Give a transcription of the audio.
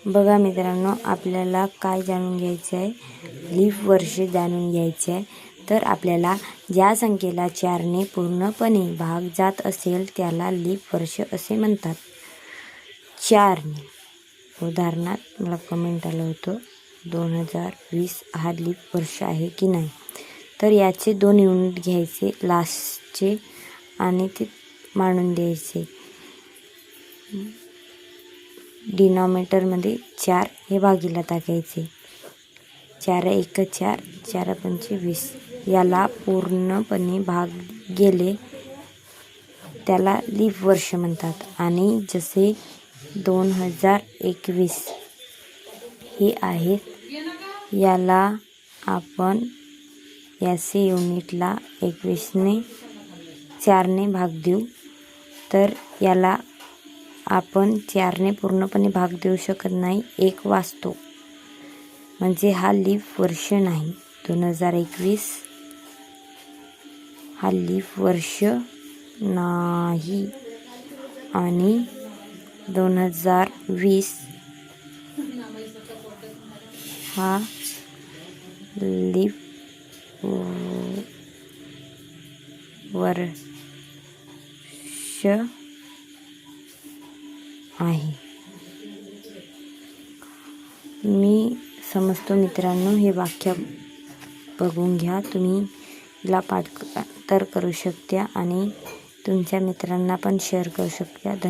बघा मित्रांनो, आपल्याला काय जाणून घ्यायचं आहे, लीप वर्ष जाणून घ्यायचे आहे। तर आपल्याला ज्या संख्येला 4ने पूर्णपणे भाग जात असेल त्याला लीप वर्ष असे म्हणतात। 4ने उदाहरणार्थ मला कमेंट आलं होतं 2020 हा लीप वर्ष आहे की नाही। तर याचे 2 युनिट घ्यायचे लास्टचे आणि ते मांडून द्यायचे। डिनॉमिनेटरमध्ये 4 हे भागीला टाकायचे। 4 1 4 4 5 20 याला पूर्णपणे भाग गेले त्याला लीप वर्ष म्हणतात। आणि जसे 2021 हे आहे, याला आपण याचे युनिटला 21ने 4ने भाग देऊ, तर याला आपण 4ने पूर्णपणे भाग देऊ शकत नाही, 1 वाचतो, म्हणजे हा लीप वर्ष नाही। 2021 हा लीप वर्ष नाही आणि 2020 हा लीप वर्ष आहे। मी समजतो मित्रांनो, हे वाक्य बघून घ्या, तुम्ही याला पाठ तर करू शकता आणि तुमच्या मित्रांना पण शेअर करू शकता। धन्यवाद।